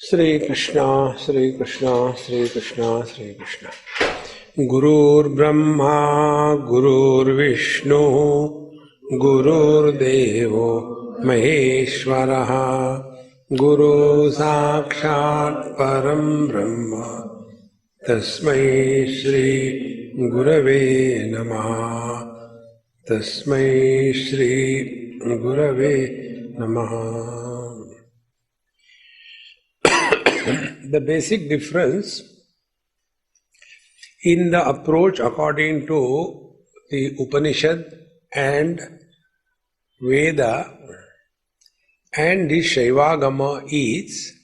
Shri Krishna, Shri Krishna, Shri Krishna, Shri Krishna. Gurur Brahma, Gurur Vishnu, Gurur Devo Maheshwaraha, Guru Sakshat Param Brahma, Tasmai Shri Gurave Namaha, Tasmai Shri Gurave Namaha. The basic difference in the approach according to the Upanishad and Veda and the Shaivagama is,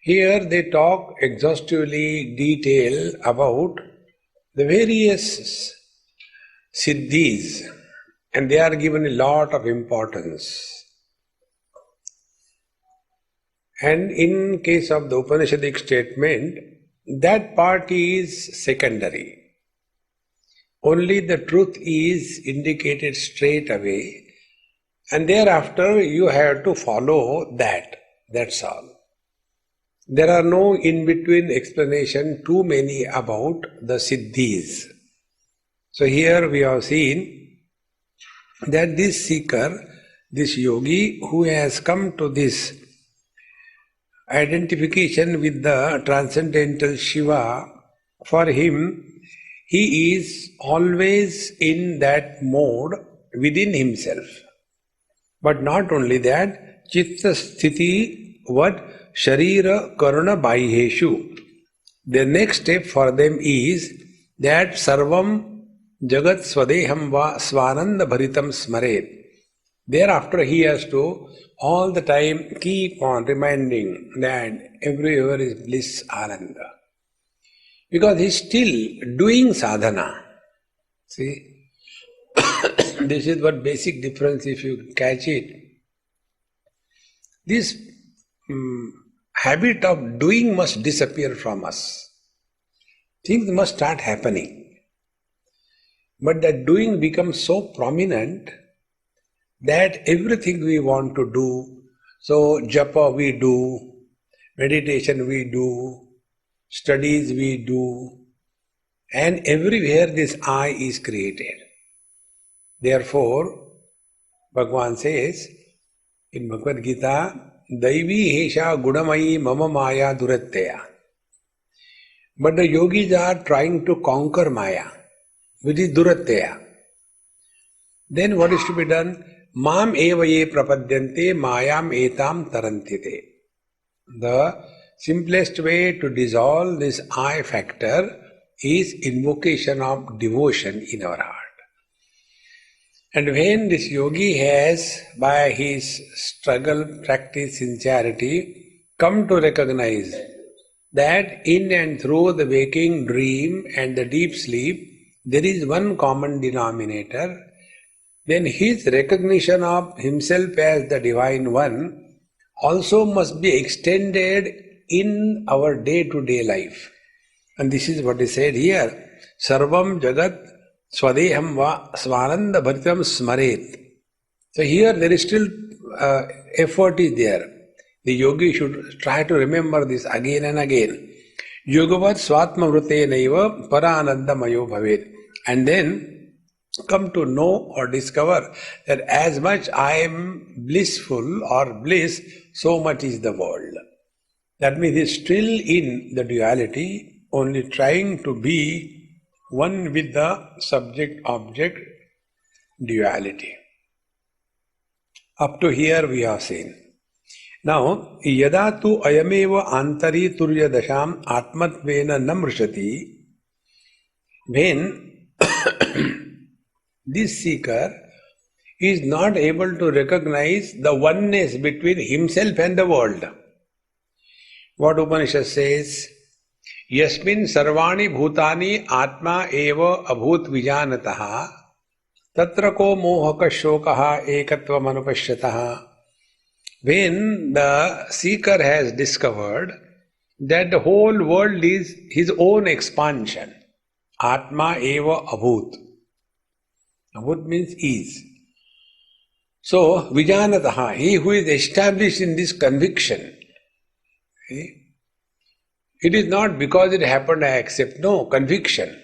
here they talk exhaustively detail about the various siddhis, and they are given a lot of importance. And in case of the Upanishadic statement, that part is secondary. Only the truth is indicated straight away, and thereafter you have to follow that. That's all. There are no in-between explanation too many about the siddhis. So here we have seen that this seeker, this yogi who has come to this identification with the transcendental Shiva, for him, he is always in that mode within himself. But not only that, chitta sthiti vad sharira karuna bahyeshu. The next step for them is that sarvam jagat swadeham va svananda bharitam smaret. Thereafter he has to all the time keep on reminding that everywhere is bliss, ananda. Because he is still doing sadhana. See, this is what basic difference if you catch it. This habit of doing must disappear from us. Things must start happening. But that doing becomes so prominent that everything we want to do, so japa we do, meditation we do, studies we do, and everywhere this I is created. Therefore, Bhagavan says in Bhagavad Gita, Daivi Hesha Gudamayi Mama Maya Duratteya. But the yogis are trying to conquer Maya, which is Duratteya. Then what is to be done? Mam eva ye prapadyante mayam etam tarantite. The simplest way to dissolve this I factor is invocation of devotion in our heart. And when this yogi has, by his struggle, practice, sincerity, come to recognize that in and through the waking dream and the deep sleep, there is one common denominator, then his recognition of himself as the Divine One also must be extended in our day-to-day life. And this is what is said here, Sarvam Jagat Swadeham Va Svananda Bharitam Smaret. So here there is still effort is there. The yogi should try to remember this again and again. Yogavat Swatma Vrute Naiva Parananda Mayo Bhavet. And then come to know or discover that as much I am blissful or bliss, so much is the world. That means it's still in the duality, only trying to be one with the subject-object duality. Up to here we have seen. Now, yada tu ayameva antari turya dasham atmatvena namrishati, when this seeker is not able to recognize the oneness between himself and the world. What Upanishad says, Yasmin sarvani bhutani atma eva abhut vijanataha tatra ko mohaka shokaha ekatva manupashyataha. When the seeker has discovered that the whole world is his own expansion, atma eva abhut. Abhut means is. So, vijanataha, he who is established in this conviction See? It is not because it happened I accept. No, conviction.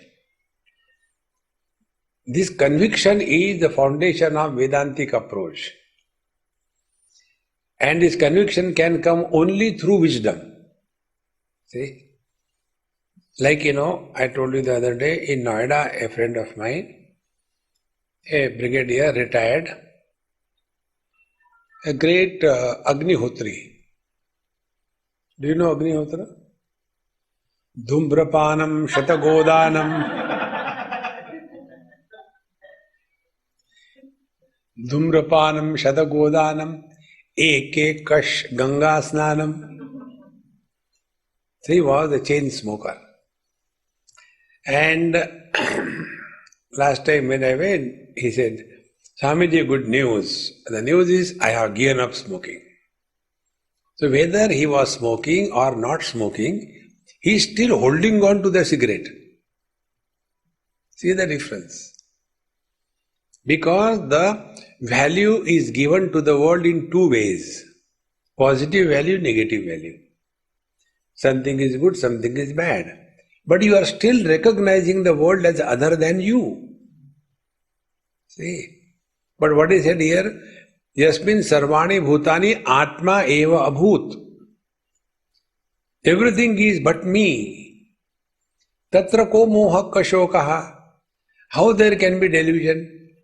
This conviction is the foundation of Vedantic approach. And this conviction can come only through wisdom. See? Like, I told you the other day, in Noida, a friend of mine, a brigadier, retired, a great Agnihotri. Do you know Agnihotra? Dhumbrapanam Shatagodanam. Dhumrapanam Shatagodanam. Eke Kash Ganga Snanam. So he was a chain smoker. And last time when I went, he said, Swamiji, good news. The news is I have given up smoking. So whether he was smoking or not smoking, he is still holding on to the cigarette. See the difference? Because the value is given to the world in two ways. Positive value, negative value. Something is good, something is bad. But you are still recognizing the world as other than you. See? But what is said here? Yasmin sarvani bhutani atma eva abhut. Everything is but me. Tatra ko moha kashokaha. How there can be delusion?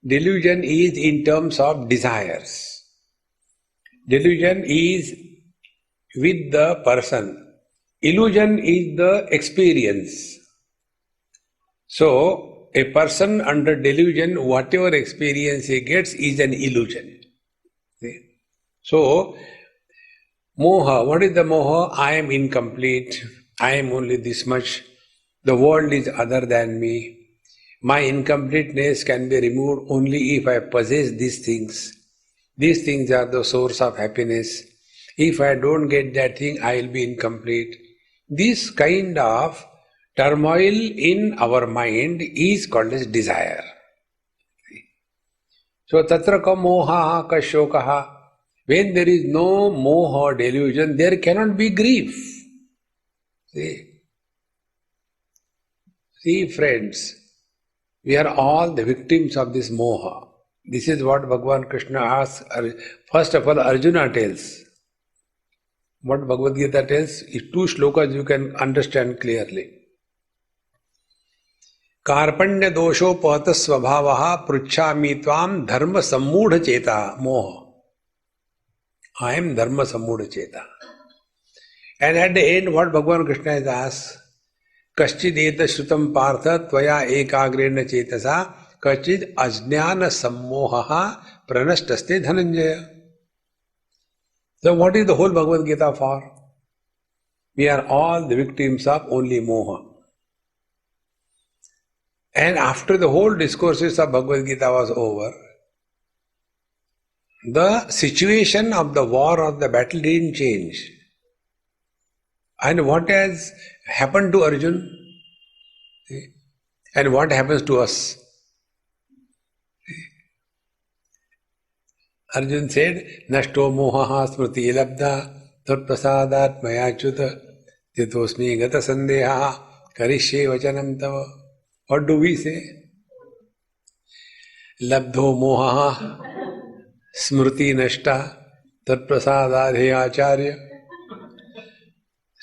Delusion is in terms of desires. Delusion is with the person. Illusion is the experience. So, a person under delusion, whatever experience he gets is an illusion. See? So, moha, what is the moha? I am incomplete. I am only this much. The world is other than me. My incompleteness can be removed only if I possess these things. These things are the source of happiness. If I don't get that thing, I will be incomplete. This kind of turmoil in our mind is called as desire. So, tatra ka moha ka shokaha. When there is no moha or delusion, there cannot be grief. See, friends, we are all the victims of this moha. This is what Bhagavan Krishna asks. First of all, Arjuna tells. What Bhagavad Gita tells is two shlokas you can understand clearly. Karpanya dosho pata svabhavaha pruchhami tvam dharma sammudha cheta moha. I am dharma sammudha cheta. And at the end, what Bhagavan Krishna has asked? Kaschid eta shrutam partha tvaya ekagrena chetasa kachid ajnana sammohaha pranashtaste dhananjaya. So what is the whole Bhagavad Gita for? We are all the victims of only moha. And after the whole discourses of Bhagavad Gita was over, the situation of the war or the battle didn't change. And what has happened to Arjuna? And what happens to us? Arjuna said, Nashto mohaha smriti labdha tat prasadat mayachyuta titosmi gata sandeha karishye vachanam tava. What do we say? Labdho mohaha smriti nashta tat prasadat he acharya.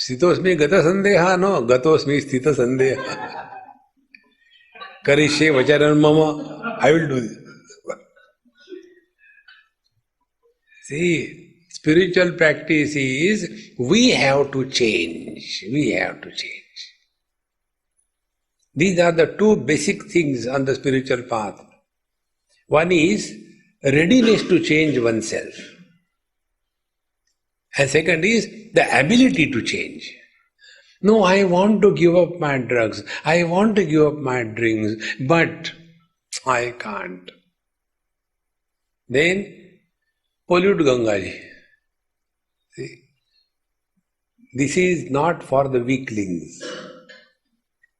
Stitosmi gata sandeha, no, gatosmi stita sandeha. Karishye vachanam mama, I will do this. See, spiritual practice is we have to change. We have to change. These are the two basic things on the spiritual path. One is readiness to change oneself. And second is the ability to change. No, I want to give up my drugs. I want to give up my drinks, but I can't. Then pollute Gangaji. See, this is not for the weaklings.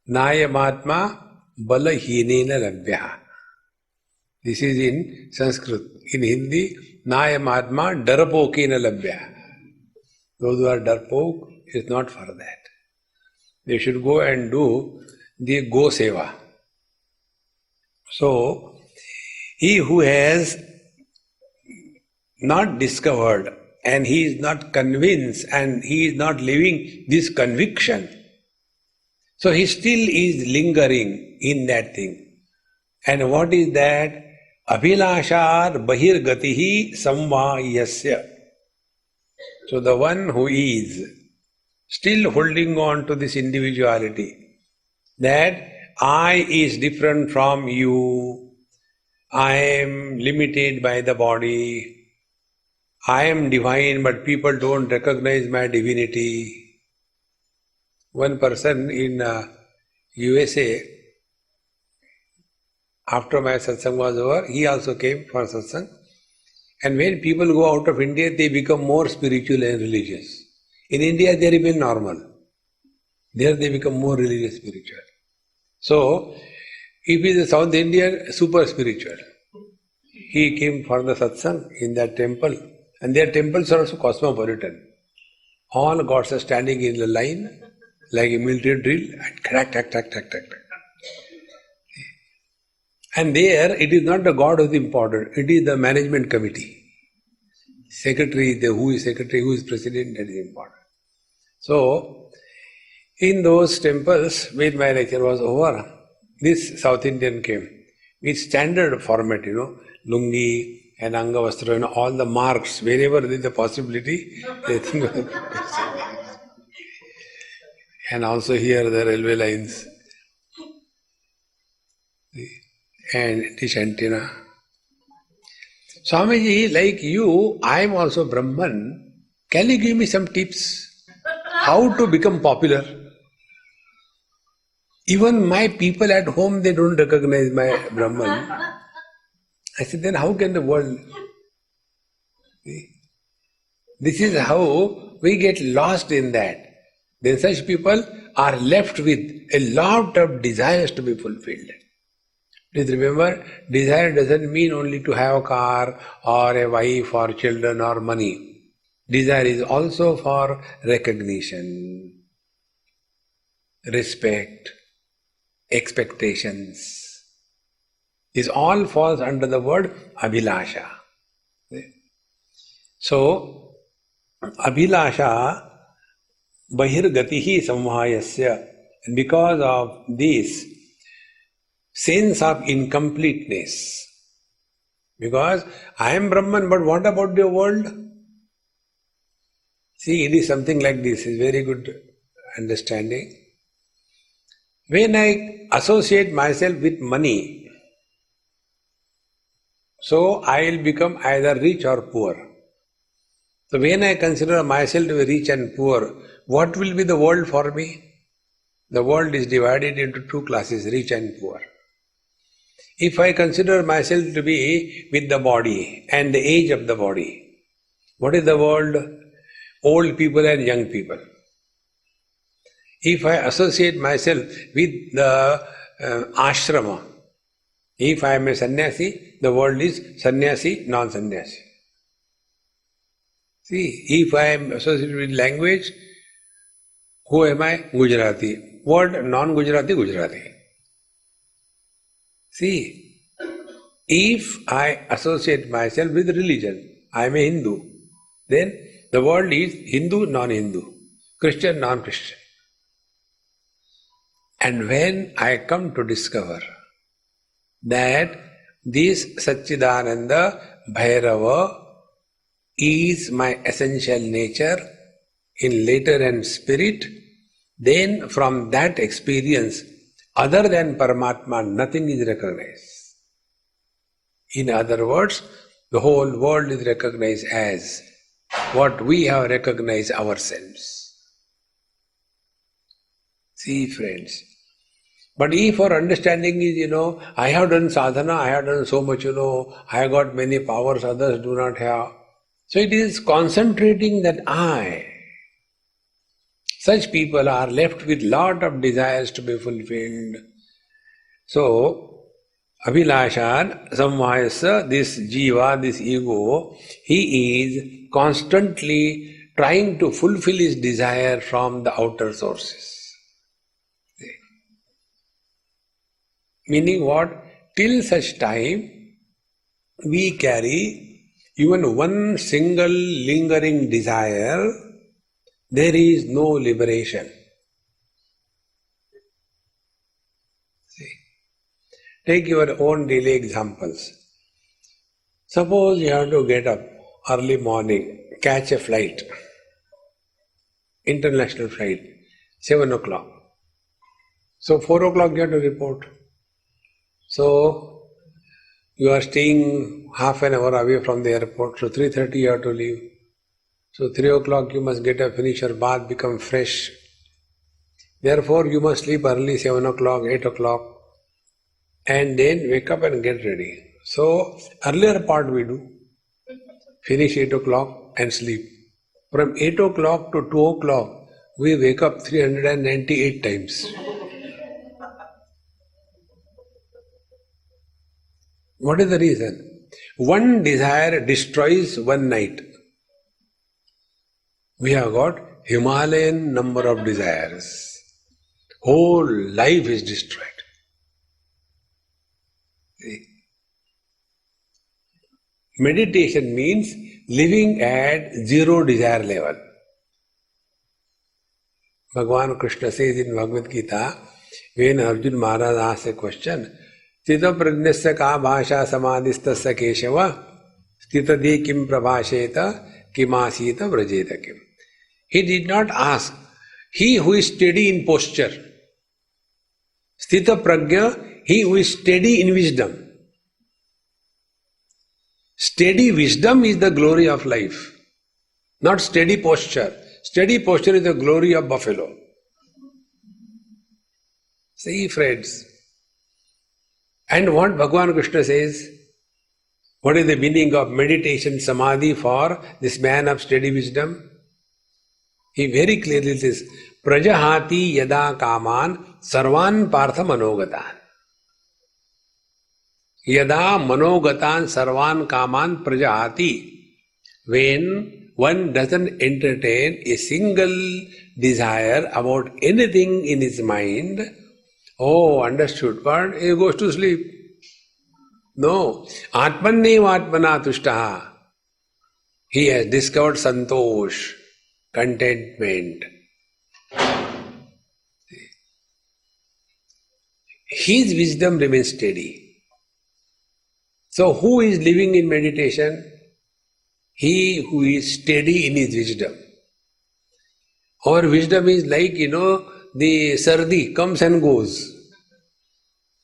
Nayamatma balahinena labhya. This is in Sanskrit. In Hindi, Nayamatma darapokena labhya. Those who are darpok is not for that. They should go and do the Go Seva. So, he who has not discovered and he is not convinced and he is not living this conviction, so he still is lingering in that thing. And what is that? Abhilashar bahirgatihi samvayasya. So the one who is still holding on to this individuality, that I is different from you, I am limited by the body, I am divine but people don't recognize my divinity. One person in USA, after my satsang was over, he also came for satsang. And when people go out of India, they become more spiritual and religious. In India, they remain normal. There they become more religious, spiritual. So, if he is a South Indian, super spiritual. He came for the satsang in that temple. And their temples are also cosmopolitan. All gods are standing in a line, like a military drill, and crack. And there, it is not the god who is important, it is the management committee. Secretary, who is president, that is important. So, in those temples, when my lecture was over, this South Indian came with standard format, lungi and angavastra, all the marks, wherever there is a possibility, they think of it. And also here the railway lines. And dish antenna. Swamiji, like you, I am also Brahman. Can you give me some tips? How to become popular? Even my people at home, they don't recognize my Brahman. I said, then how can the world? This is how we get lost in that. Then such people are left with a lot of desires to be fulfilled. Please remember, desire doesn't mean only to have a car or a wife or children or money. Desire is also for recognition, respect, expectations. This all falls under the word abhilasha. So, abhilasha bahirgatihi samvayasya. And because of this sense of incompleteness, because I am Brahman, but what about the world? See, it is something like this, is very good understanding. When I associate myself with money, so I will become either rich or poor. So when I consider myself to be rich and poor, what will be the world for me? The world is divided into two classes, rich and poor. If I consider myself to be with the body and the age of the body, what is the world? Old people and young people. If I associate myself with the ashrama, if I am a sannyasi, the world is sannyasi, non-sannyasi. See, if I am associated with language, who am I? Gujarati. Word non-Gujarati, Gujarati. See, if I associate myself with religion, I am a Hindu, then the world is Hindu, non-Hindu, Christian, non-Christian. And when I come to discover that this Satchidananda Bhairava is my essential nature in letter and spirit, then from that experience, other than Paramatma, nothing is recognized. In other words, the whole world is recognized as what we have recognized ourselves. See, friends. But if our understanding is, I have done sadhana, I have done so much, I have got many powers others do not have. So it is concentrating that I. Such people are left with lot of desires to be fulfilled. So, Abhilashan, Samvayasa, this jiva, this ego, he is constantly trying to fulfill his desire from the outer sources. Meaning what? Till such time we carry even one single lingering desire, there is no liberation. See? Take your own daily examples. Suppose you have to get up early morning, catch a flight, international flight, 7 o'clock. So 4 o'clock you have to report. So you are staying half an hour away from the airport, so 3:30 you have to leave. So 3 o'clock you must get up, finish your bath, become fresh. Therefore you must sleep early, 7 o'clock, 8 o'clock, and then wake up and get ready. So earlier part we do, finish 8 o'clock and sleep. From 8 o'clock to 2 o'clock we wake up 398 times. What is the reason? One desire destroys one night. We have got Himalayan number of desires. Whole life is destroyed. See? Meditation means living at zero desire level. Bhagavan Krishna says in Bhagavad Gita, when Arjuna Maharaj asks a question, Stita prajnasya ka bhasha samadhistasya keshava stitadi kim prabhasheta kimasita vrajeta kim. He did not ask, he who is steady in posture. Stita prajna, he who is steady in wisdom. Steady wisdom is the glory of life, not steady posture. Steady posture is the glory of buffalo. See, friends. And what Bhagavan Krishna says, what is the meaning of meditation samadhi for this man of steady wisdom? He very clearly says, Prajahati yada kaman sarvan partha manogatan. Yada manogatan sarvan kaman prajahati. When one doesn't entertain a single desire about anything in his mind, oh, understood, but he goes to sleep. No. Atmaneva atmana tushtaha. He has discovered santosh, contentment. His wisdom remains steady. So who is living in meditation? He who is steady in his wisdom. Our wisdom is like, the sardi comes and goes.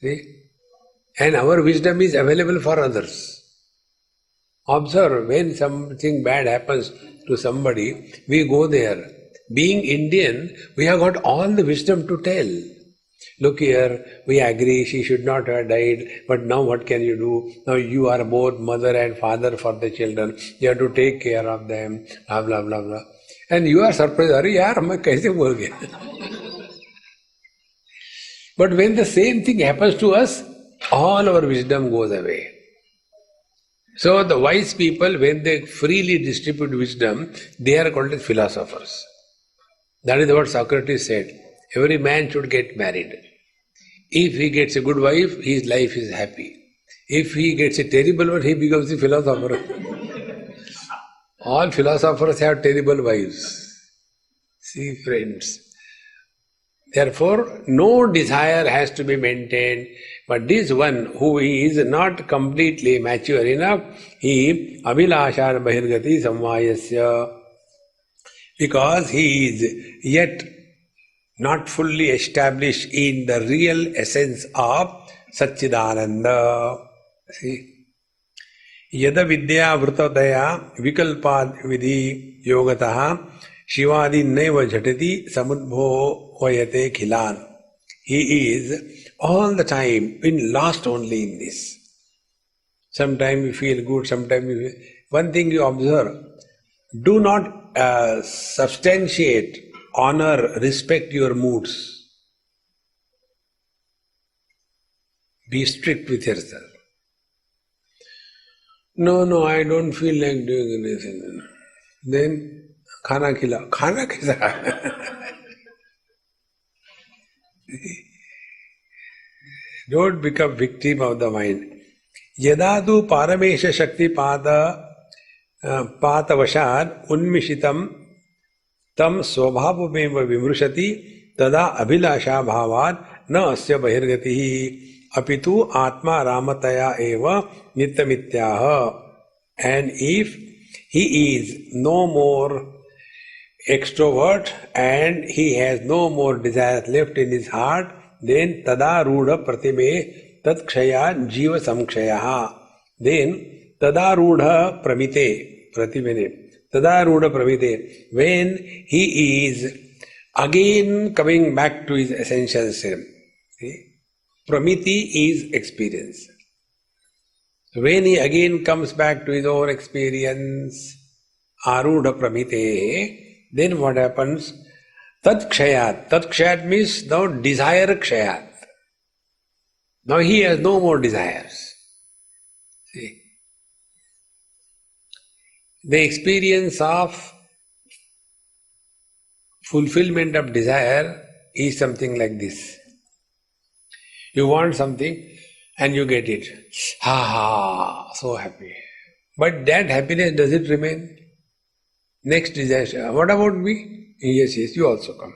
See? And our wisdom is available for others. Observe, when something bad happens to somebody, we go there. Being Indian, we have got all the wisdom to tell. Look here, we agree she should not have died, but now what can you do? Now you are both mother and father for the children. You have to take care of them, blah, blah, blah, blah. And you are surprised, Arey yaar, main kaise bol gaya? But when the same thing happens to us, all our wisdom goes away. So the wise people, when they freely distribute wisdom, they are called as philosophers. That is what Socrates said. Every man should get married. If he gets a good wife, his life is happy. If he gets a terrible one, he becomes a philosopher. All philosophers have terrible wives. See, friends. Therefore, no desire has to be maintained. But this one who is not completely mature enough, he abhilashan bahirgati samvayasya. Because he is yet not fully established in the real essence of Satchidananda. See? Yada vidya vrutadaya vikalpad vidhi yogataha shivadi neva jhatati samudbho vayate khilan. He is all the time been lost only in this. Sometimes you feel good, sometimes you feel... One thing you observe, do not substantiate, honor, respect your moods. Be strict with yourself. No, I don't feel like doing anything. Then खाना खिला, खाना कैसा? Don't become victim of the mind. यदा तु पारमेश शक्तिपात पातवशात् उन्मिषितं तम स्वभावमेव विमृशति तदा अभिलाषा भावात् न अस्य बहिर्गतिः अपितु आत्मा रामतया एव नित्यमित्याह. And if he is no more extrovert and he has no more desires left in his heart, then tada rudha pratime tat kshaya jiva samkshaya. Then tada rudha pramite pratimene tada rudha pramite, when he is again coming back to his essential self. Pramiti is experience. When he again comes back to his own experience, arudha pramite, then what happens? Tat kshayat. Tat kshayat means now desire kshayat. Now he has no more desires. See? The experience of fulfillment of desire is something like this. You want something and you get it. Ha ha, so happy. But that happiness, does it remain? Next desire, what about me? Yes, yes, you also come.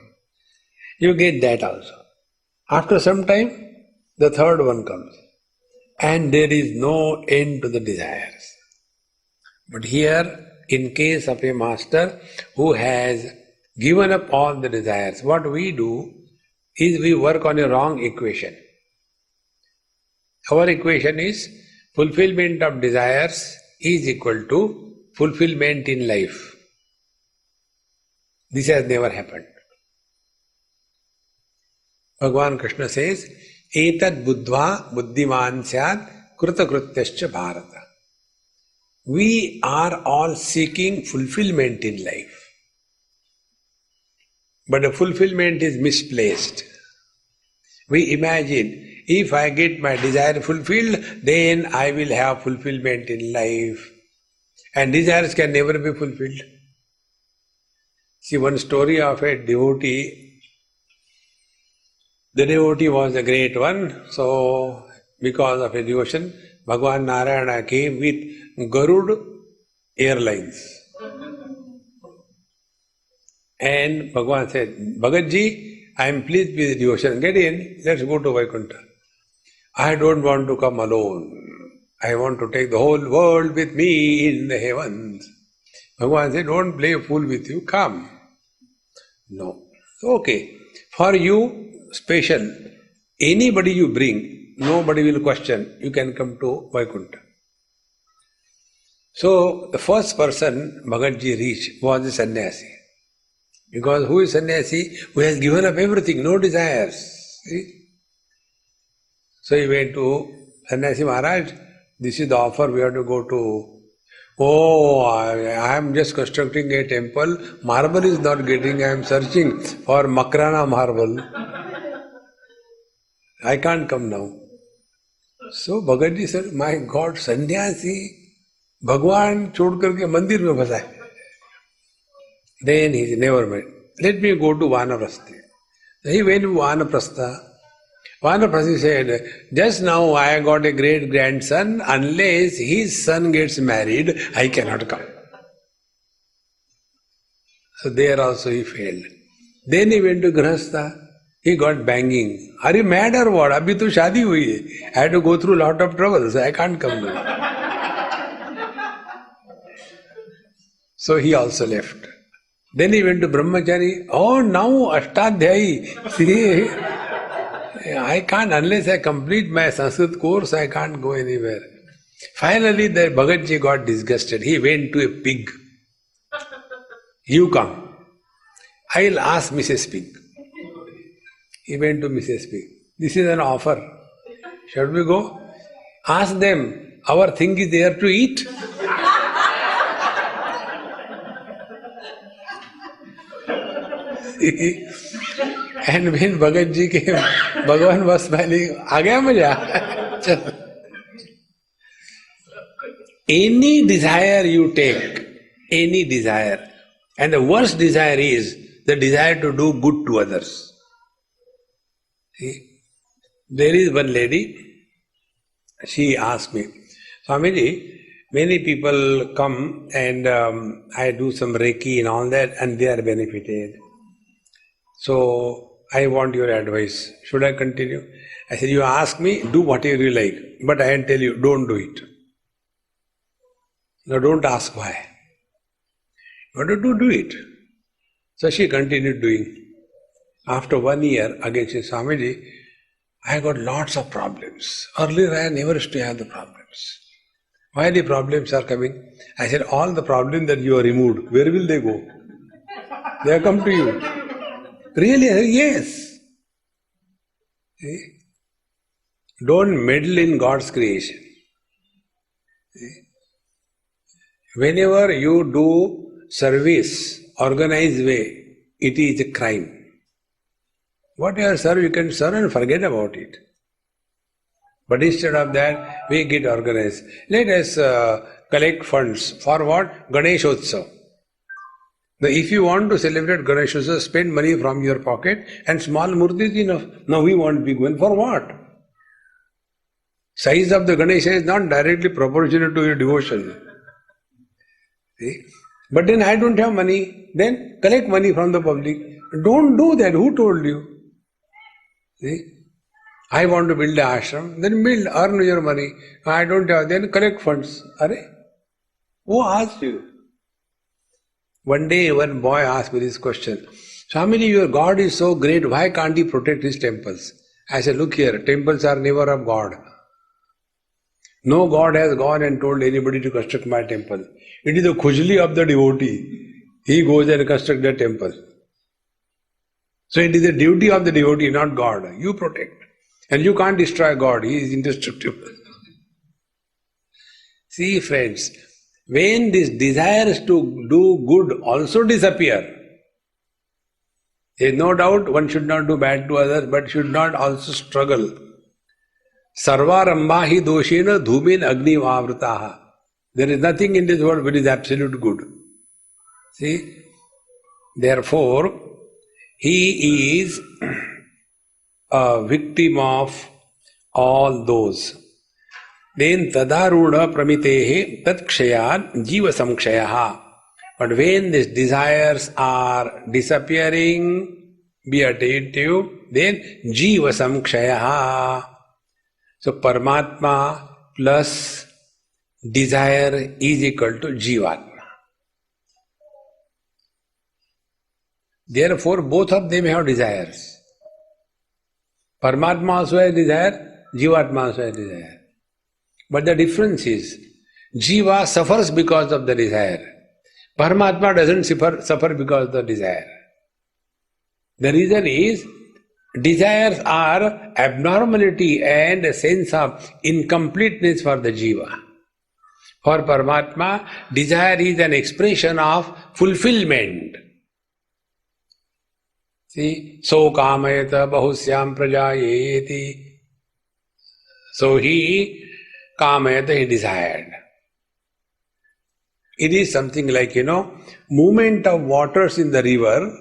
You get that also. After some time, the third one comes. And there is no end to the desires. But here, in case of a master who has given up all the desires, what we do is we work on a wrong equation. Our equation is fulfillment of desires is equal to fulfillment in life. This has never happened. Bhagavan Krishna says, Etad buddhva buddhiman syat krutakrutyascha bharata. We are all seeking fulfillment in life. But the fulfillment is misplaced. We imagine, if I get my desire fulfilled, then I will have fulfillment in life. And desires can never be fulfilled. See, one story of a devotee. The devotee was a great one, so because of a devotion, Bhagavan Narayana came with Garud Airlines. And Bhagavan said, Bhagatji, I am pleased with the devotion. Get in, let's go to Vaikuntha. I don't want to come alone. I want to take the whole world with me in the heavens. Bhagavan said, don't play a fool with you, come. No. Okay. For you, special. Anybody you bring, nobody will question. You can come to Vaikuntha. So, the first person Bhagatji reached was the sannyasi. Because who is sannyasi? Who has given up everything, no desires. See? So he went to Sannyasi Maharaj, this is the offer, we have to go to. Oh, I am just constructing a temple, marble is not getting, I am searching for Makrana marble. I can't come now. So Bhagatji said, my God, sannyasi, Bhagwan chod karke mandir mein phasa hai. Then he said, never mind, let me go to Vanaprastha. He went to Vanaprastha. Vanaprastha said, just now I got a great grandson, unless his son gets married, I cannot come. So there also he failed. Then he went to Grihastha, he got banging. Are you mad or what? Abhi to shadi hui hai. I had to go through a lot of trouble, so I can't come now. So he also left. Then he went to Brahmachari. Oh, now Ashtadhyayi. See, I can't, unless I complete my Sanskrit course, I can't go anywhere. Finally, the Bhagatji got disgusted. He went to a pig. You come. I'll ask Mrs. Pig. He went to Mrs. Pig. This is an offer. Shall we go? Ask them, our thing is there to eat. And when Bhagatji came, Bhagavan was smiling, aa gaya maja. Any desire you take, any desire, And the worst desire is the desire to do good to others. See? There is one lady, she asked me, Swamiji, many people come and I do some Reiki and all that and they are benefited. So I want your advice. Should I continue? I said, you ask me, do whatever you like. But I can tell you, don't do it. No, don't ask why. What to do it. So she continued doing. After 1 year, again she said, Swamiji, I got lots of problems. Earlier I never used to have the problems. Why the problems are coming? I said, all the problems that you have removed, where will they go? They have come to you. Really? Yes. See? Don't meddle in God's creation. See? Whenever you do service, organized way, it is a crime. Whatever serve, you can serve and forget about it. But instead of that, we get organized. Let us collect funds. For what? Ganeshotsav. Now, if you want to celebrate Ganeshotsav, spend money from your pocket and small murti is enough. Now we want big one. For what? Size of the Ganesha is not directly proportional to your devotion. See? But then I don't have money. Then collect money from the public. Don't do that. Who told you? See? I want to build an ashram. Then build, earn your money. I don't have, then collect funds. Are? Who asked you? One day one boy asked me this question. Swamiji, your God is so great, why can't he protect his temples? I said, look here, temples are never of God. No God has gone and told anybody to construct my temple. It is the khujli of the devotee. He goes and constructs the temple. So it is the duty of the devotee, not God. You protect. And you can't destroy God. He is indestructible. See, friends, when these desires to do good also disappear, there is no doubt one should not do bad to others, but should not also struggle. Sarvarambha hi doshena dhumin agni vavritaha. There is nothing in this world which is absolute good. See? Therefore, he is a victim of all those. Then tadarudha pramitehe tat kshayat jiva samkshayaha. But when these desires are disappearing, be attentive, then jiva samkshayaha. So Paramatma plus desire is equal to Jivatma. Therefore, both of them have desires. Paramatma also has desire, Jivatma also has desire. But the difference is, Jiva suffers because of the desire. Paramatma doesn't suffer because of the desire. The reason is, desires are abnormality and a sense of incompleteness for the Jiva. For Paramatma, desire is an expression of fulfillment. See, so kamayata bahusyam prajayeti. So he kamayata, he desired. It is something like, movement of waters in the river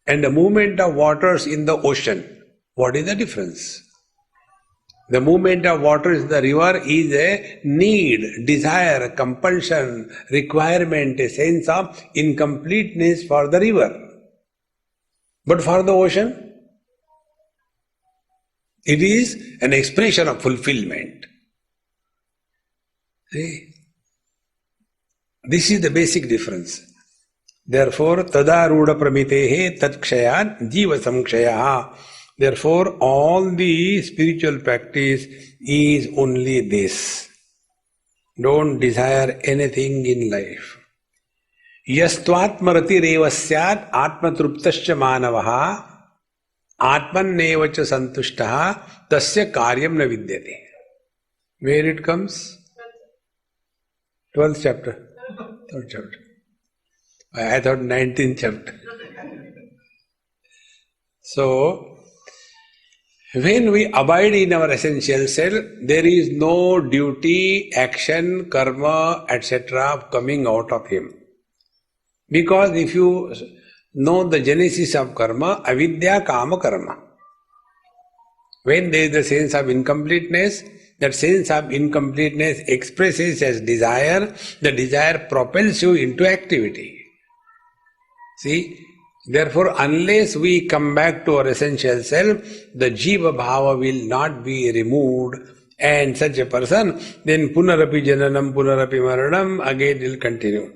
and the movement of waters in the ocean. What is the difference? The movement of waters in the river is a need, desire, compulsion, requirement, a sense of incompleteness for the river. But for the ocean, it is an expression of fulfillment. See? This is the basic difference. Therefore, tadarudha pramitehe tat kshayat jiva samkshayaha. Therefore, all the spiritual practice is only this. Don't desire anything in life. Yastvatmarati revasyat atmatruptascha manavaha atmannevacha santushtaha tasya karyam na vidyate. Where it comes? 12th chapter. 3rd chapter. I thought 19th chapter. So, when we abide in our essential self, there is no duty, action, karma, etc. coming out of him. Because if you know the genesis of karma, avidya kama karma. When there is the sense of incompleteness, that sense of incompleteness expresses as desire, the desire propels you into activity. See? Therefore, unless we come back to our essential self, the jiva bhava will not be removed, and such a person, then punarapi jananam, punarapi maranam, again will continue.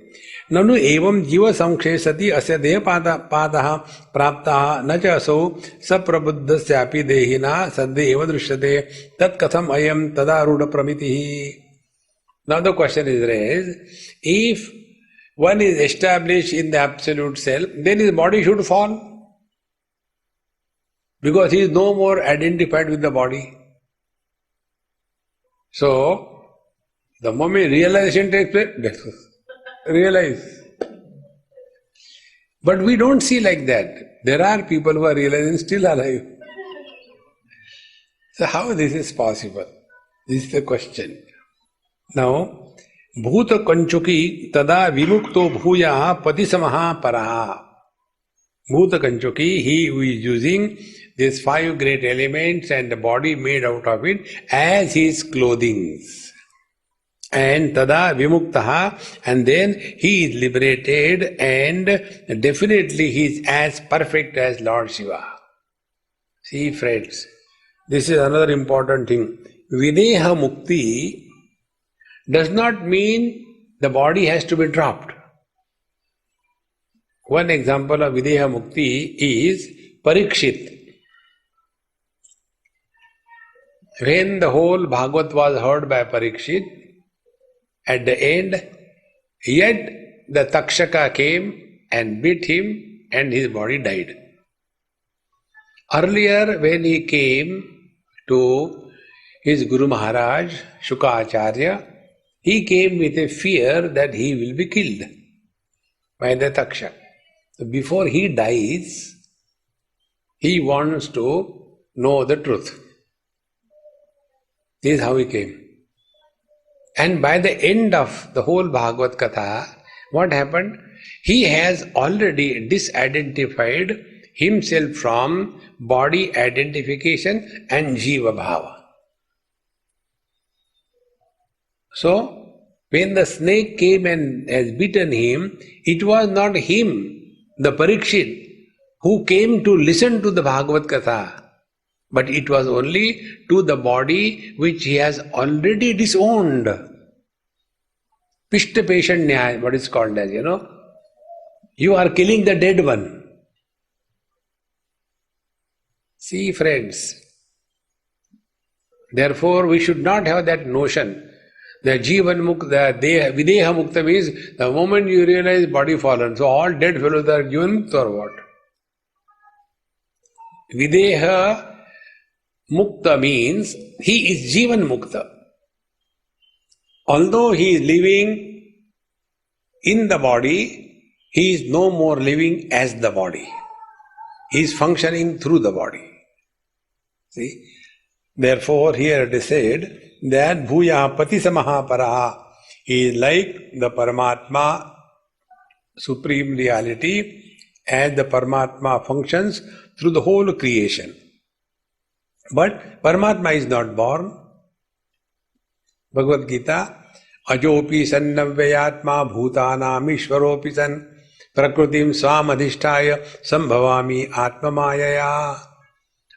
Nanu evam jiva samkshesati asya deha padaha praptaha na cha asau saprabuddhasyapi dehina sadde eva drishyate tat katham ayam tadaruda pramitihi. Now the question is raised, if one is established in the absolute self, then his body should fall. Because he is no more identified with the body. So, the moment realization takes place, realize. But we don't see like that. There are people who are realizing still alive. So how this is possible? This is the question. Now, Bhuta Kanchuki tada vimukto bhuya patisamaha paraha. Bhuta Kanchuki, he who is using these 5 great elements and the body made out of it as his clothings. And tada vimuktaha, and then he is liberated, and definitely he is as perfect as Lord Shiva. See friends, this is another important thing. Videha mukti does not mean the body has to be dropped. One example of Videha Mukti is Parikshit. When the whole Bhagavad was heard by Parikshit, at the end, yet the Takshaka came and beat him and his body died. Earlier, when he came to his Guru Maharaj, Shuka Acharya, he came with a fear that he will be killed by the Taksha. So before he dies, he wants to know the truth. This is how he came. And by the end of the whole Bhagavad Katha, what happened? He has already disidentified himself from body identification and Jiva Bhava. So, when the snake came and has bitten him, it was not him, the Parikshit, who came to listen to the Bhagavad Katha, but it was only to the body which he has already disowned. Pishta patient nyaya, what is called as, you are killing the dead one. See friends, therefore we should not have that notion. The Jivan Mukta, Videha Mukta means the moment you realize body fallen, so all dead fellows are Jivan Mukta or what? Videha Mukta means he is Jivan Mukta. Although he is living in the body, he is no more living as the body. He is functioning through the body. See? Therefore, here it is said that Bhuya Patisamaha Paraha is like the Paramatma, Supreme Reality, as the Paramatma functions through the whole creation. But Paramatma is not born. Bhagavad Gita, Ajopi Sannavyayatma Bhutanam Ishvaropi San Prakrutim Swamadhishtaya Sambhavami Atma Mayaya.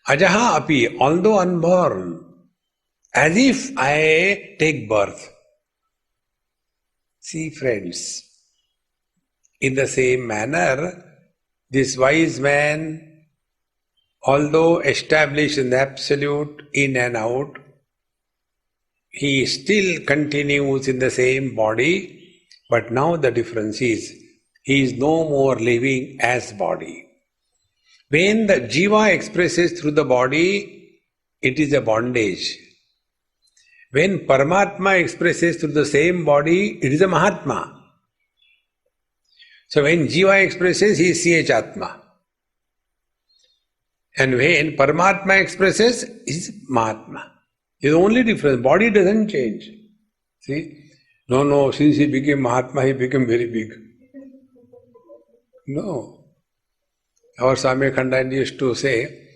Ajaha api, although unborn, as if I take birth. See friends, in the same manner, this wise man, although established in the absolute, in and out, he still continues in the same body, but now the difference is, he is no more living as body. When the jiva expresses through the body, it is a bondage. When Paramatma expresses through the same body, it is a Mahatma. So when jiva expresses, he is CH Atma. And when Paramatma expresses, he is Mahatma. It is the only difference. Body doesn't change. See? No, since he became Mahatma, he became very big. No. Our Swami Akhandananda used to say,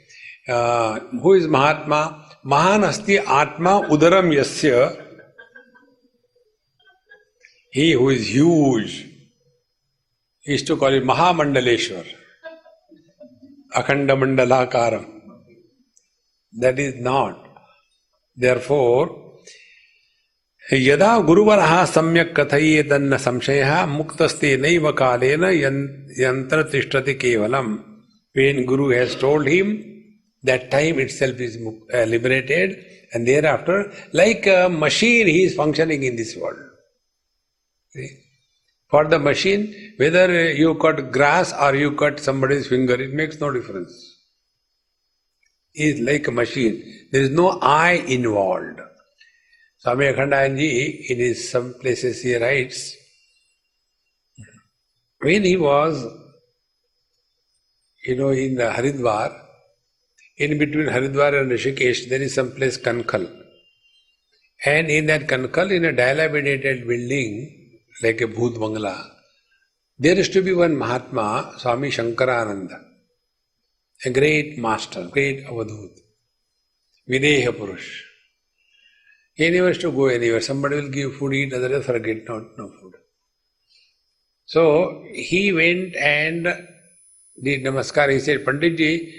who is Mahatma? Mahan asti Atma udaram yasya. He who is huge. He used to call it Mahamandaleshwar. Akhanda Mandalakaram. That is not. Therefore, यदा गुरुवरः सम्यक् कथयेत् तन्न संशयः मुक्तस्ते नैव कालेन यंत्र तिष्ठति केवलम्. When Guru has told him, that time itself is liberated, and thereafter, like a machine, he is functioning in this world. See? For the machine, whether you cut grass or you cut somebody's finger, it makes no difference. He is like a machine. There is no I involved. Swami Akhandananda, in some places he writes, when he was, in the Haridwar, in between Haridwar and Rishikesh, there is some place Kankal. And in that Kankal, in a dilapidated building, like a Bhoot Bangla, there used to be one Mahatma, Swami Shankarananda, a great master, great Avadhut, Videha Purush. He never used to go anywhere. Somebody will give food, eat, otherwise forget, no food. So he went and did namaskar. He said, Panditji,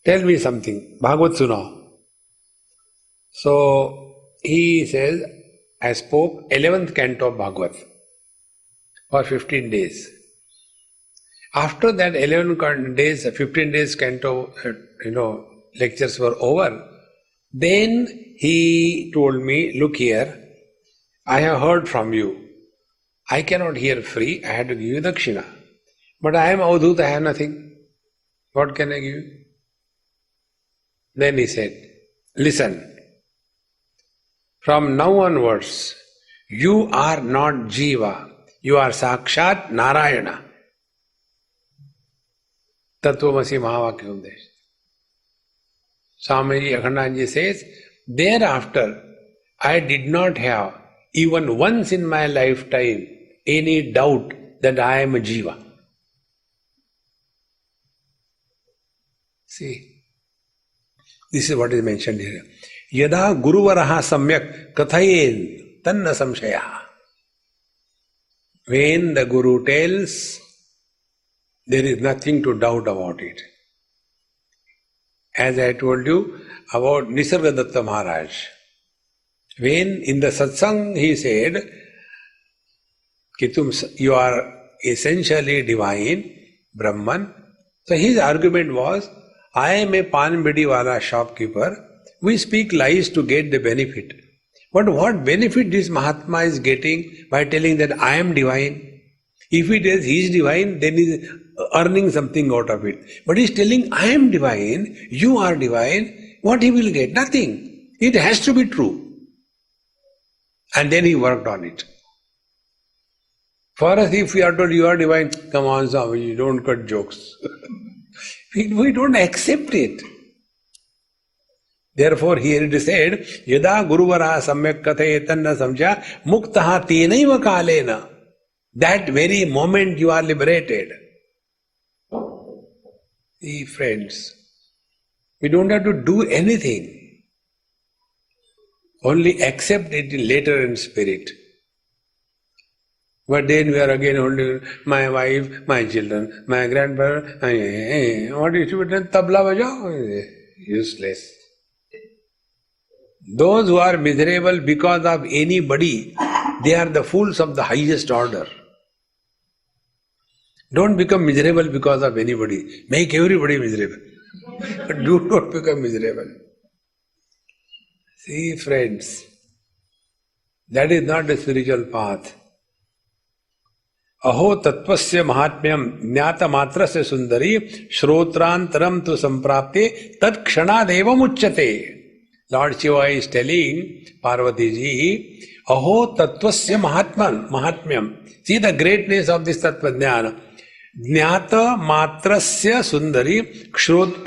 tell me something. Bhagavad Sunao. So he says, I spoke 11th canto of Bhagavad for 15 days. After that 11 days, 15 days canto, lectures were over. Then he told me, look here, I have heard from you. I cannot hear free, I had to give you dakshina. But I am Avadhut, I have nothing. What can I give you? Then he said, listen, from now onwards, you are not Jiva, you are Sakshat Narayana. Tattvamasi Mahavakya Upadesh. Swamiji Akhandananda says, thereafter, I did not have, even once in my lifetime, any doubt that I am a Jiva. See, this is what is mentioned here. Yada Guruvaraha samyak kathayen tanna samshaya. When the Guru tells, there is nothing to doubt about it. As I told you about Nisargadatta Maharaj. When in the satsang he said, you are essentially divine, Brahman. So his argument was, I am a pan bidi wala shopkeeper. We speak lies to get the benefit. But what benefit this Mahatma is getting by telling that I am divine? If it is he is divine, then he is earning something out of it. But he is telling I am divine, you are divine, what he will get? Nothing. It has to be true. And then he worked on it. For us, if we are told you are divine, come on, Swami, you don't cut jokes. we don't accept it. Therefore, here it is said, Yada Guruvara samyak kathayetanna samjya muktaha tenaiva kalena. That very moment you are liberated. See, friends, we don't have to do anything. Only accept it later in spirit. But then we are again holding my wife, my children, my grandfather. What is it? Tabla bajao? Useless. Those who are miserable because of anybody, they are the fools of the highest order. Don't become miserable because of anybody. Make everybody miserable. But do not become miserable. See, friends, that is not the spiritual path. अहो तत्वस्य महात्म्यम ज्ञात मात्र से सुंदरी श्रोत्रांतरम तो संप्राप्ते तत्क्षणादेवम उच्यते. Lord Shiva is telling Parvati ji, अहो तत्वस्य mahatmyam. See the greatness of this tattva jnana. ज्ञात मात्रस्य सुंदरी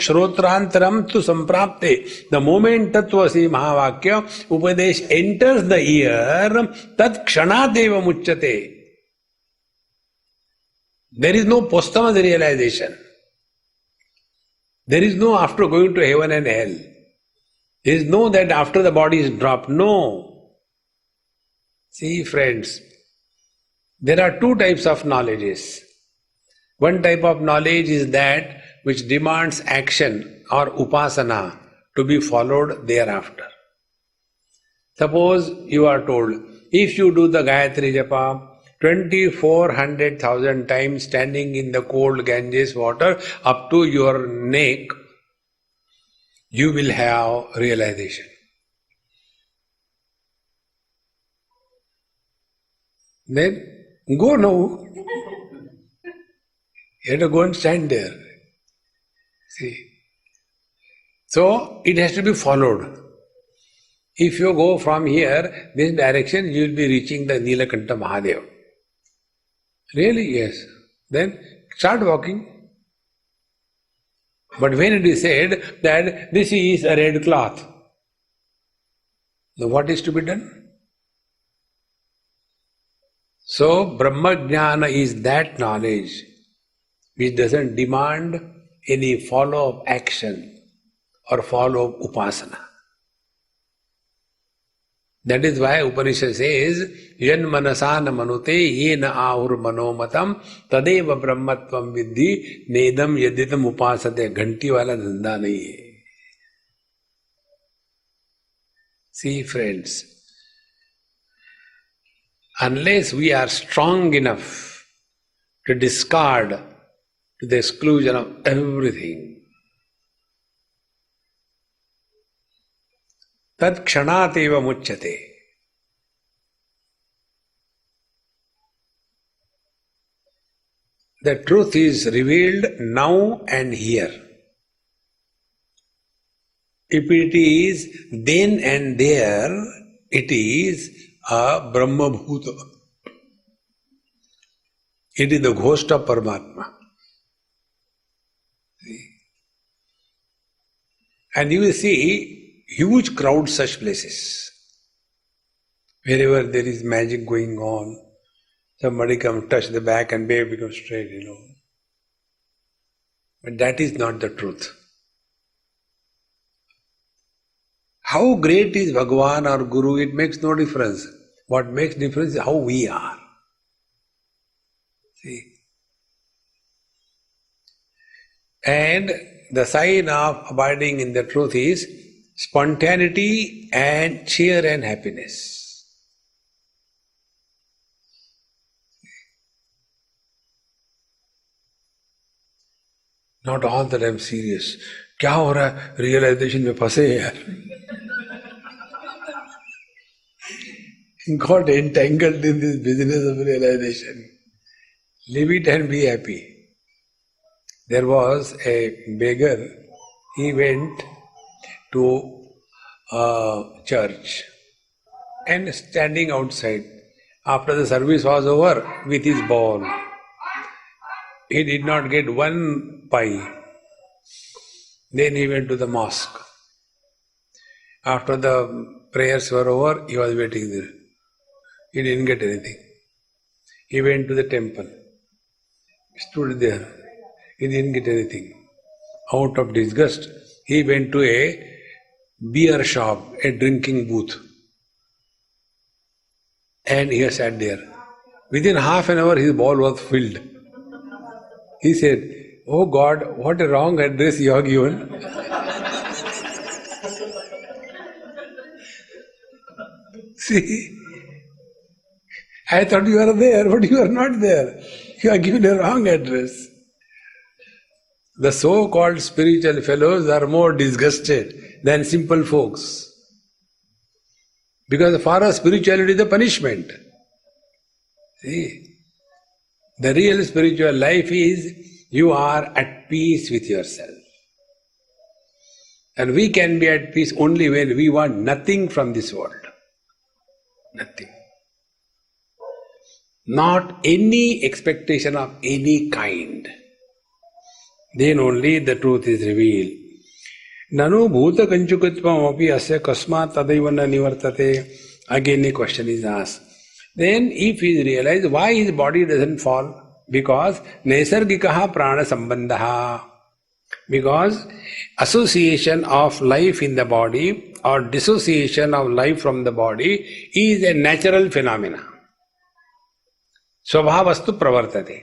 श्रोत्रांतरम तु संप्राप्ते. The moment तत्वसी महावाक्य उपदेश enters the ear, तत्क्षणादेवम उच्यते. There is no posthumous realization. There is no after going to heaven and hell. There is no that after the body is dropped. No. See, friends, there are two types of knowledges. One type of knowledge is that which demands action or upasana to be followed thereafter. Suppose you are told, if you do the Gayatri Japa 2400,000 times standing in the cold Ganges water up to your neck, you will have realization. Then go now. You have to go and stand there. See. So it has to be followed. If you go from here, this direction, you will be reaching the Nilakanta Mahadev. Really? Yes. Then start walking. But when it is said that this is a red cloth, then what is to be done? So Brahma Jnana is that knowledge which doesn't demand any follow-up action or follow-up upasana. That is why Upanishad says, Yan manasana manute yena ahur manomatam tadeva brahmatvam vidhi nedam yaditam upasate. Ghanti wala dhanda nahi hai. See, friends, unless we are strong enough to discard to the exclusion of everything, tad kshanat eva muchyate. The truth is revealed now and here. If it is then and there, it is a Brahma Bhuta. It is the ghost of Paramatma. And you will see huge crowds such places. Wherever there is magic going on, somebody comes, touch the back and babe becomes straight, But that is not the truth. How great is Bhagavan or Guru, it makes no difference. What makes difference is how we are. See? And the sign of abiding in the truth is spontaneity and cheer and happiness. Not all that I am serious. क्या हो रहा है? Realization में फंसे हैं यार. Got entangled in this business of realization. Leave it and be happy. There was a beggar. He went to a church and standing outside after the service was over with his bowl. He did not get one pie. Then he went to the mosque. After the prayers were over, he was waiting there. He didn't get anything. He went to the temple. Stood there. He didn't get anything. Out of disgust, he went to a beer shop, a drinking booth. And he sat there. Within half an hour, his bowl was filled. He said, "Oh God, what a wrong address you have given." See, I thought you are there, but you are not there. You are given a wrong address. The so-called spiritual fellows are more disgusted than simple folks. Because for us, spirituality is a punishment. See, the real spiritual life is you are at peace with yourself. And we can be at peace only when we want nothing from this world. Nothing. Not any expectation of any kind. Then only the truth is revealed. Nanu bhuta kanchukatvam api asya kasmat tadaiva na nivartate. Again a question is asked. Then if he realizes why his body doesn't fall, Because naisargikaha prana sambandha. Because association of life in the body or dissociation of life from the body is a natural phenomena. Swabhavastu pravartate.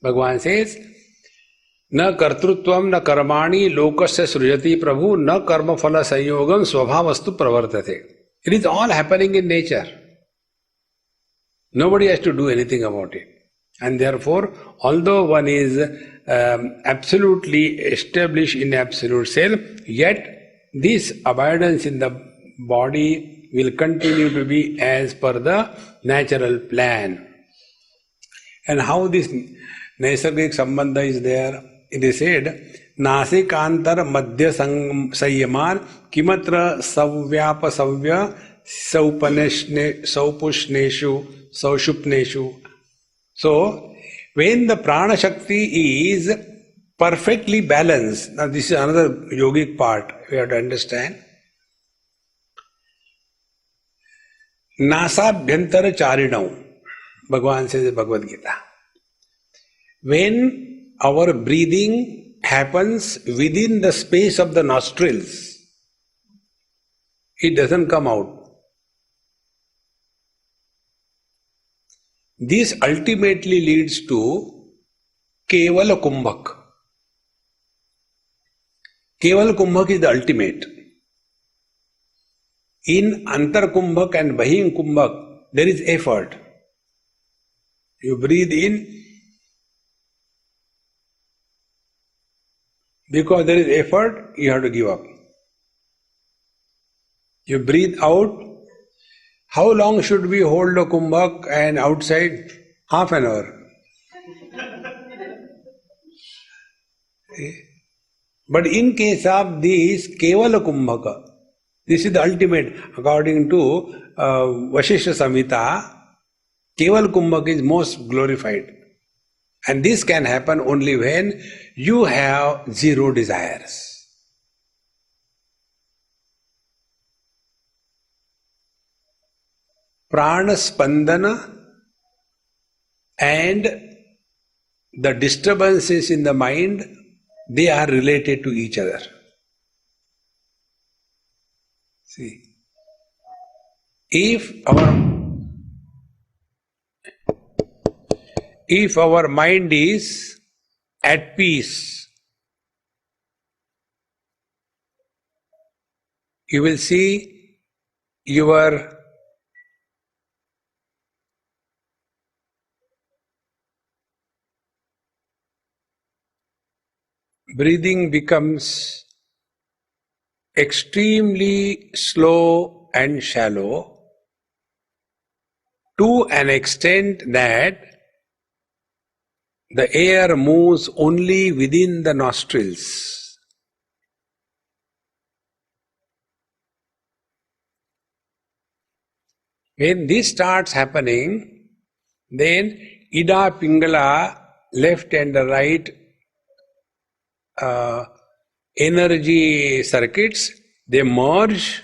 Bhagavan says, न कर्तृत्वम न कर्माणि लोकस्य सृजति प्रभु न कर्म फल संयोगम स्वभावस्तु प्रवर्तते. It is all happening in nature. Nobody has to do anything about it. And therefore, although one is absolutely established in absolute self, yet this abidance in the body will continue to be as per the natural plan. And how this naisargik sambandha is there? It is said, नासिकांतर Madhya संयमान किमत्र सव्याप सव्य सौपुष्णेषु सौषुप्नेषु. So, when the prana shakti is perfectly balanced, now this is another yogic part we have to understand. Nasabhyantara charinau, Bhagavan says in Bhagavad Gita. When our breathing happens within the space of the nostrils, it doesn't come out. This ultimately leads to Kevala Kumbhak. Kevala Kumbhak is the ultimate. In Antar Kumbhak and Bahin Kumbhak, there is effort. You breathe in, because there is effort, you have to give up. You breathe out. How long should we hold a kumbhak and outside? Half an hour. But in case of this Kevala Kumbhaka, this is the ultimate. According to Vasishtha Samhita, Kevala Kumbhaka is most glorified. And this can happen only when you have zero desires. Prana spandana and the disturbances in the mind, they are related to each other. See, if our mind is at peace, you will see your breathing becomes extremely slow and shallow to an extent that the air moves only within the nostrils. When this starts happening, then Ida Pingala, left and the right energy circuits, they merge,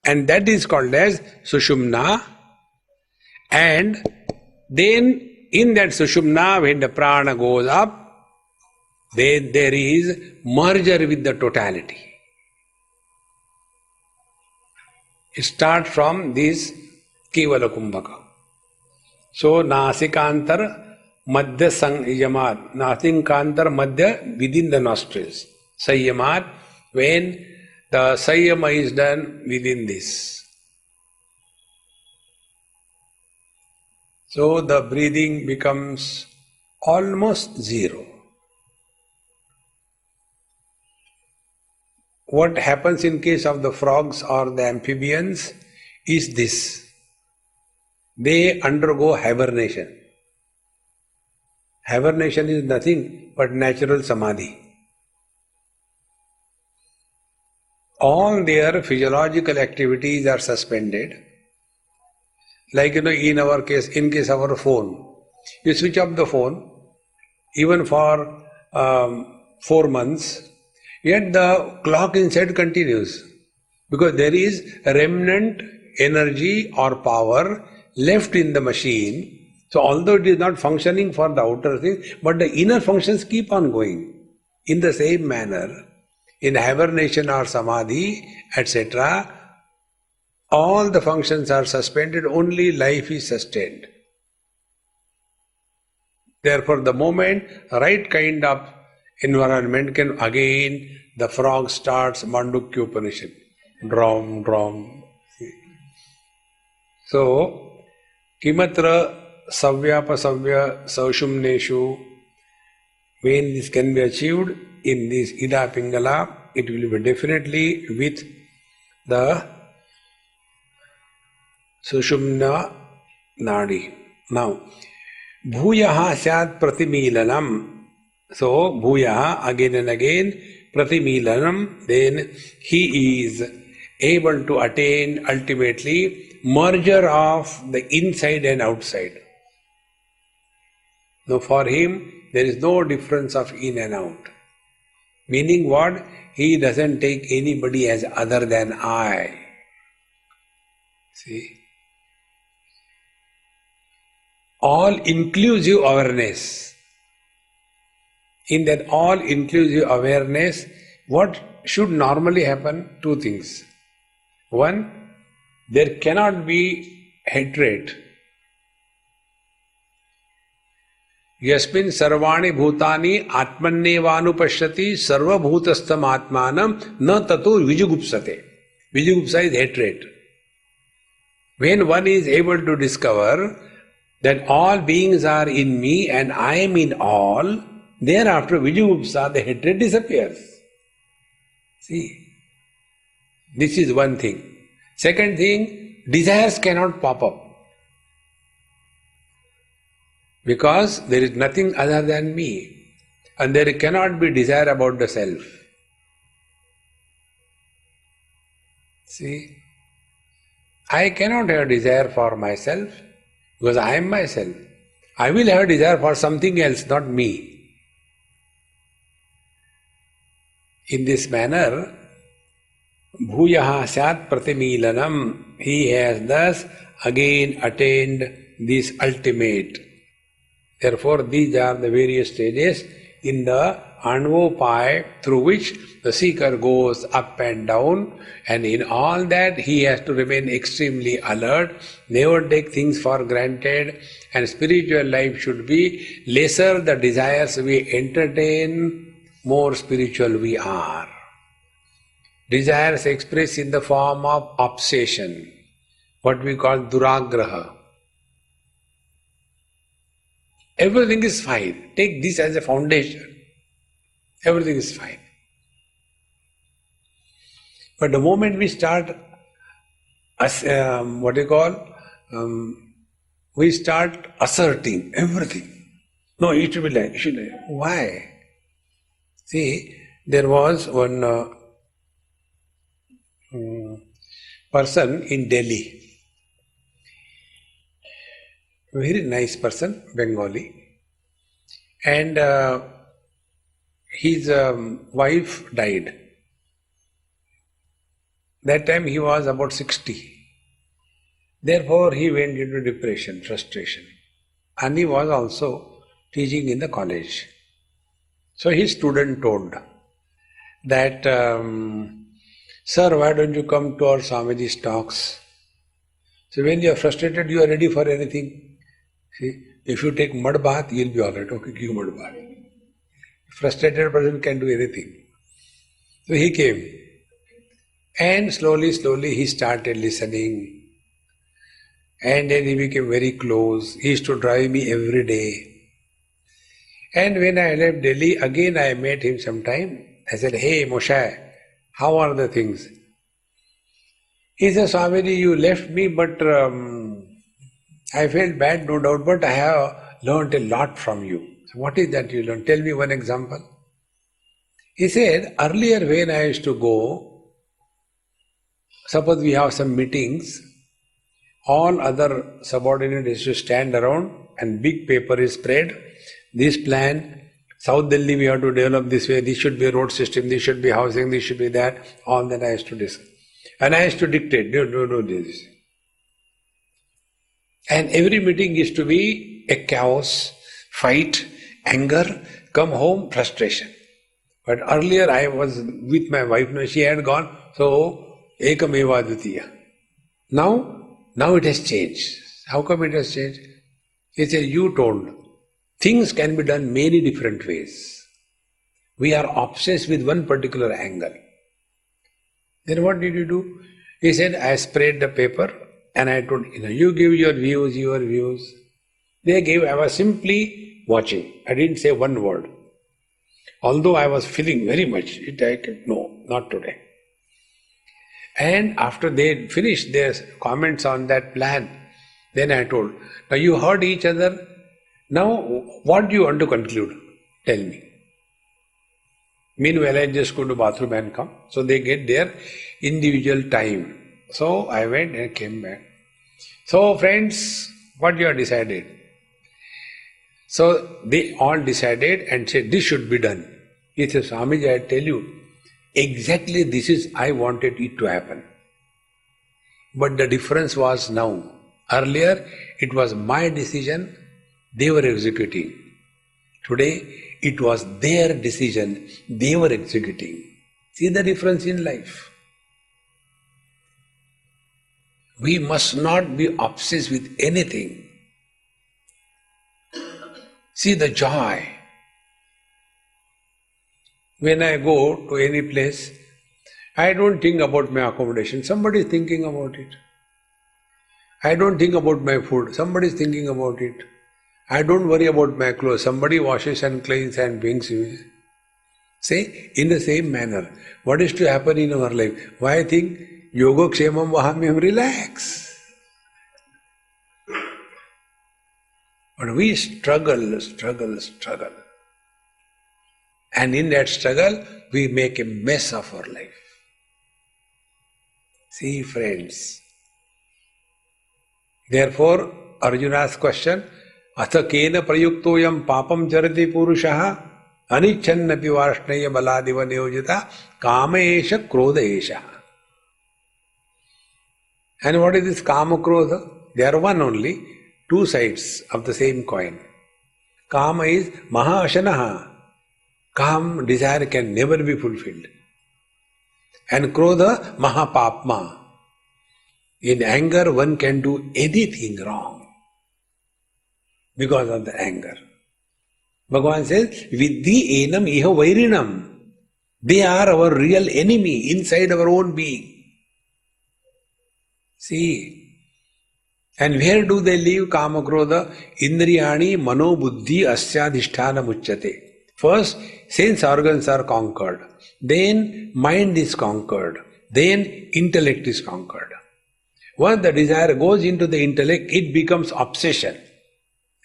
and that is called as Sushumna. And then in that Sushumna, when the prana goes up, then there is merger with the totality. It starts from this Kevala Kumbhaka. So Nasikantar Madhya Sanyamat, Nasikantar Madhya within the nostrils. Sanyamat, when the Sanyama is done within this. So the breathing becomes almost zero. What happens in case of the frogs or the amphibians is this. They undergo hibernation. Hibernation is nothing but natural samadhi. All their physiological activities are suspended. Like in our case, in case of our phone, you switch off the phone, even for 4 months, yet the clock inside continues. Because there is remnant energy or power left in the machine. So although it is not functioning for the outer things, but the inner functions keep on going. In the same manner, in hibernation or samadhi, etc., all the functions are suspended, only life is sustained. Therefore, the moment right kind of environment can, again the frog starts Mandukya Upanishad. Drum, drum. So, Kimatra Savyapasavya Saushumneshu, when this can be achieved in this Ida Pingala, it will be definitely with the Sushumna Nadi. Now, Bhuyaha Syat Pratimilanam. So, Bhuyaha, again and again, Pratimilanam, then he is able to attain ultimately merger of the inside and outside. Now, for him, there is no difference of in and out. Meaning what? He doesn't take anybody as other than I. See? All-inclusive awareness. In that all-inclusive awareness, what should normally happen? Two things. One, there cannot be hatred. Yasmin sarvani bhutani atmannevanupashyati sarva bhutastam atmanam na tato vijugupsate. Vijugupsa is hatred. When one is able to discover that all beings are in me and I am in all, thereafter Vijugupsa, the hatred disappears. See, this is one thing. Second thing, desires cannot pop up. Because there is nothing other than me. And there cannot be desire about the self. See, I cannot have desire for myself because I am myself. I will have desire for something else, not me. In this manner, Bhuyaha Syat Pratimilanam, he has thus again attained this ultimate. Therefore, these are the various stages in the Anvopai through which the seeker goes up and down, and in all that he has to remain extremely alert, never take things for granted, and spiritual life should be lesser the desires we entertain, more spiritual we are. Desires expressed in the form of obsession, what we call duragraha. Everything is fine. Take this as a foundation. Everything is fine. But the moment we start, we start asserting everything. No, it should be like, it should be like. Why? See, there was one person in Delhi. Very nice person, Bengali. And his wife died. That time he was about 60. Therefore he went into depression, frustration. And he was also teaching in the college. So his student told that, sir, why don't you come to our Swamiji's talks? So when you are frustrated, you are ready for anything. See, if you take mud bath, you'll be all right. Okay, give mud bath. Frustrated person can do anything. So he came. And slowly he started listening. And then he became very close. He used to drive me every day. And when I left Delhi, again I met him sometime. I said, hey Moshe, how are the things? He said, Swamiji, you left me, but I felt bad, no doubt, but I have learned a lot from you. So what is that you learned? Tell me one example. He said, earlier when I used to go, suppose we have some meetings, all other subordinates used to stand around and big paper is spread. This plan, South Delhi we have to develop this way, this should be a road system, this should be housing, this should be that, all that I used to discuss. And I used to dictate, do this. And every meeting is to be a chaos, fight, anger, come home, frustration. But earlier I was with my wife, no, she had gone, so ekameva advitiya. Now it has changed. How come it has changed? He said, you told, things can be done many different ways. We are obsessed with one particular angle. Then what did you do? He said, I spread the paper and I told, you give your views. They gave, I was simply watching. I didn't say one word. Although I was feeling very much, no, not today. And after they finished their comments on that plan, then I told, now you heard each other, now what do you want to conclude? Tell me. Meanwhile, I just go to bathroom and come. So they get their individual time. So I went and came back. So friends, what you have decided? So they all decided and said, this should be done. He said, Swamiji, I tell you, exactly this is I wanted it to happen. But the difference was now. Earlier, it was my decision, they were executing. Today, it was their decision, they were executing. See the difference in life. We must not be obsessed with anything. See the joy. When I go to any place, I don't think about my accommodation. Somebody is thinking about it. I don't think about my food. Somebody is thinking about it. I don't worry about my clothes. Somebody washes and cleans and brings me. Say, in the same manner, what is to happen in our life? Why I think yoga kshemam vahamyam, relax. But we struggle. And in that struggle, we make a mess of our life. See, friends. Therefore, Arjuna's question, Atha kena prayuktoyam papam charati purushaha anichannapi varshnaya baladiva niyojita kama esha krodha esha. And what is this kama krodha? They are one only, two sides of the same coin. Kama is mahashanaha. Kam, desire can never be fulfilled. And krodha, mahapapma. In anger, one can do anything wrong because of the anger. Bhagavan says, Vidhi enam iha vairinam. They are our real enemy inside our own being. See, and where do they live? Kama krodha, indriyani mano buddhi asyadhisthana muchyate. First, sense organs are conquered. Then mind is conquered. Then intellect is conquered. Once the desire goes into the intellect, it becomes obsession.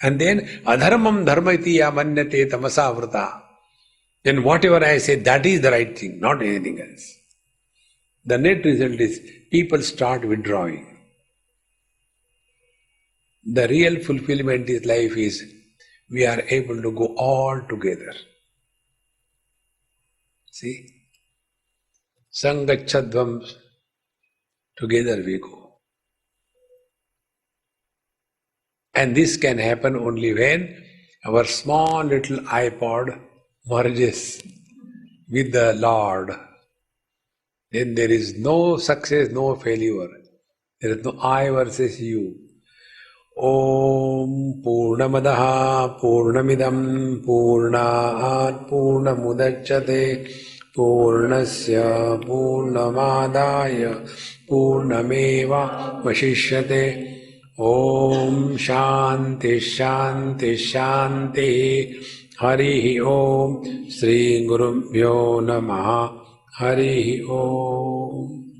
And then adharmam dharma iti yamanyate tamasa vrata. Then whatever I say, that is the right thing, not anything else. The net result is people start withdrawing. The real fulfillment in life is we are able to go all together. See? Sangachadvam, together we go. And this can happen only when our small little iPod merges with the Lord. Then there is no success, no failure. There is no I versus you. Om Purnamadaha Purnamidam Purnaat Purnamudachyate Purnasya Purnamadaya Purnameva Vashishyate. Om Shanti Shanti Shanti. Hari Om. Sri Gurubhyo Namaha. Hari Om.